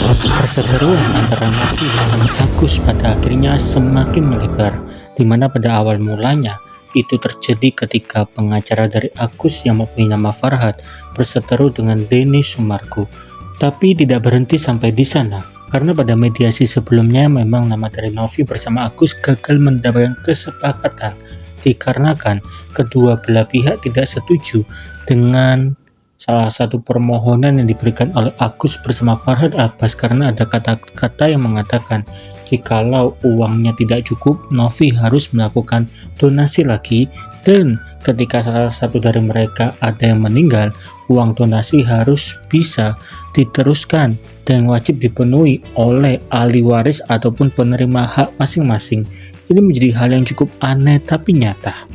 Perseteruan antara Novi dan Agus pada akhirnya semakin melebar, di mana pada awal mulanya itu terjadi ketika pengacara dari Agus yang mempunyai nama Farhad berseteru dengan Denny Sumargo. Tapi tidak berhenti sampai di sana, karena pada mediasi sebelumnya memang nama dari Novi bersama Agus gagal mendapatkan kesepakatan dikarenakan kedua belah pihak tidak setuju dengan salah satu permohonan yang diberikan oleh Agus bersama Farhad Abbas, karena ada kata-kata yang mengatakan jikalau uangnya tidak cukup, Novi harus melakukan donasi lagi, dan ketika salah satu dari mereka ada yang meninggal, uang donasi harus bisa diteruskan dan wajib dipenuhi oleh ahli waris ataupun penerima hak masing-masing. Ini menjadi hal yang cukup aneh tapi nyata.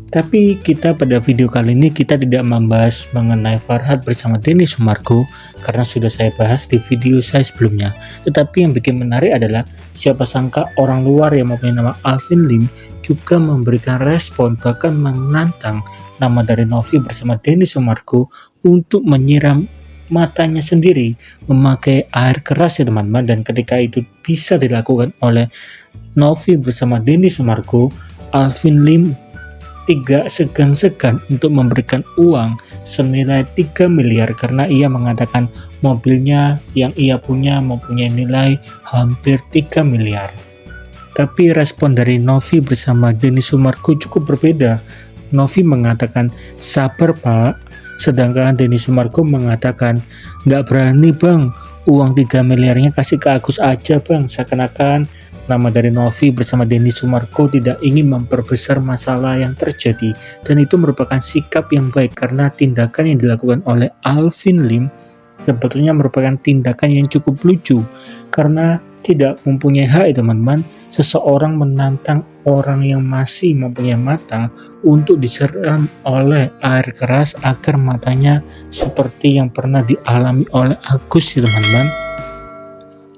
Tapi kita pada video kali ini kita tidak membahas mengenai Farhad bersama Denny Sumargo karena sudah saya bahas di video saya sebelumnya. Tetapi yang bikin menarik adalah siapa sangka orang luar yang mempunyai nama Alvin Lim juga memberikan respon, bahkan menantang nama dari Novi bersama Denny Sumargo untuk menyiram matanya sendiri memakai air keras ya teman-teman. Dan ketika itu bisa dilakukan oleh Novi bersama Denny Sumargo, Alvin Lim tidak segan-segan untuk memberikan uang senilai 3 miliar karena ia mengatakan mobilnya yang ia punya mempunyai nilai hampir 3 miliar. Tapi respon dari Novi bersama Denny Sumargo cukup berbeda. Novi mengatakan sabar pak, sedangkan Denny Sumargo mengatakan nggak berani bang, uang 3 miliarnya kasih ke Agus aja bang. Seakan-akan nama dari Novi bersama Denny Sumargo tidak ingin memperbesar masalah yang terjadi, dan itu merupakan sikap yang baik karena tindakan yang dilakukan oleh Alvin Lim sebetulnya merupakan tindakan yang cukup lucu karena tidak mempunyai hak ya teman-teman. Seseorang menantang orang yang masih mempunyai mata untuk diseram oleh air keras agar matanya seperti yang pernah dialami oleh Agus ya teman-teman.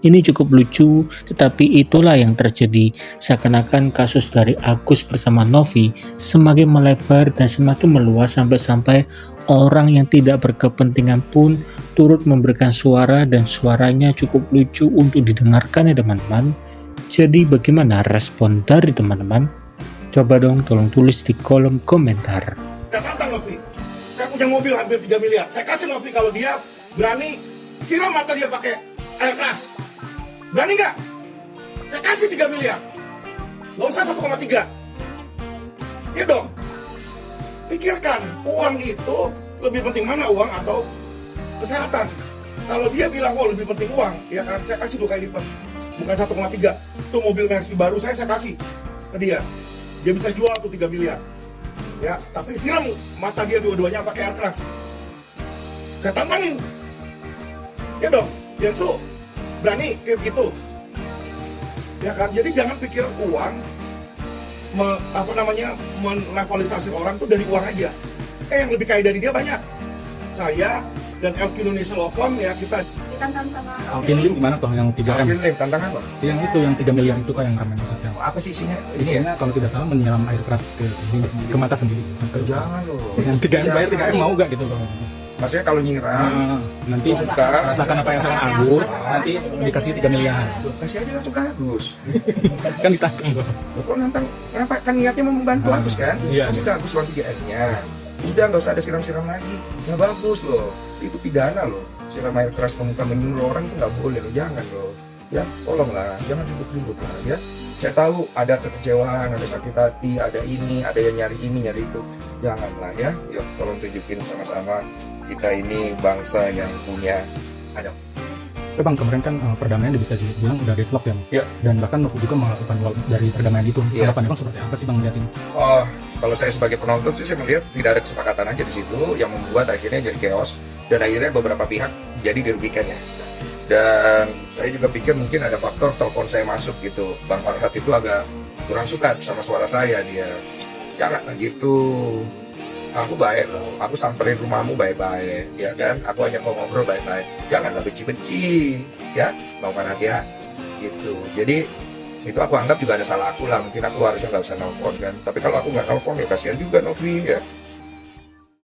Ini cukup lucu, tetapi itulah yang terjadi. Seakan-akan kasus dari Agus bersama Novi semakin melebar dan semakin meluas sampai-sampai orang yang tidak berkepentingan pun turut memberikan suara, dan suaranya cukup lucu untuk didengarkan ya teman-teman. Jadi bagaimana respon dari teman-teman? Coba dong tolong tulis di kolom komentar. Saya tantang Novi, saya punya mobil hampir 3 miliar, saya kasih Novi kalau dia berani siram mata dia pakai air keras. Berani nggak? Saya kasih 3 miliar. Nggak usah 1,3. Ya dong. Pikirkan, uang itu lebih penting mana, uang atau kesehatan? Kalau dia bilang, oh lebih penting uang, ya kan, saya kasih 2 kali lipat. Bukan 1,3. Itu mobil Mercy baru saya kasih ke dia. Dia bisa jual tuh 3 miliar. Ya, tapi siram mata dia dua-duanya pakai air keras. Saya tantangin. Ya dong, Yansu. Berani kayak gitu, ya kan? Jadi jangan pikir uang, melevelisasi orang tuh dari uang aja. Yang lebih kaya dari dia banyak. Saya dan LQ Indonesia Locom ya kita. Ditantang sama Alvin Lim gimana tuh yang 3M? Alvin Lim tantangan apa? Yang itu yang 3 miliar itu kan yang ramai maksudnya. Apa sih isinya? Isinya kalau tidak salah menyiram air keras ke mata sendiri. Jangan loh. Yang 3M bayar 3M mau gak gitu loh? Maksudnya kalau nyiram, nanti rasakan apa yang sekarang Agus, nanti dikasih 3 miliar. kasih aja langsung ke Agus. Kan ditantang loh. Kok nantang? Kenapa? Kan niatnya mau membantu Agus kan? Iya. Kasih ke Agus uang 3M-nya. Udah nggak usah ada siram-siram lagi. Nggak bagus loh. Itu pidana loh. Siram air keras ke muka menyuruh orang itu nggak boleh loh. Jangan loh. Ya tolonglah, jangan ribut-ribut lah ya. Saya tahu ada kekecewaan, ada sakit hati, ada ini, ada yang nyari ini, nyari itu. Janganlah ya. Yuk tolong tunjukin sama-sama kita ini bangsa yang punya adab. Bang, kemarin kan perdamaian bisa dibilang udah deadlock ya. Iya. Dan bahkan Novi juga melakukan dari perdamaian itu. Iya. Harapan Bang seperti apa sih Bang liatin? Oh, kalau saya sebagai penonton sih saya melihat tidak ada kesepakatan aja di situ yang membuat akhirnya jadi chaos dan akhirnya beberapa pihak jadi dirugikan ya. Dan saya juga pikir mungkin ada faktor telepon saya masuk gitu. Bang Farhad itu agak kurang suka sama suara saya, dia jangan gitu. Aku baik loh, aku samperin rumahmu baik-baik, ya kan? Aku hanya mau ngobrol baik-baik, janganlah benci-benci, ya, Bang Farhad ya, gitu. Jadi itu aku anggap juga ada salah aku lah, mungkin aku harusnya nggak usah nelfon kan. Tapi kalau aku nggak nelfon ya kasihan juga Novi ya.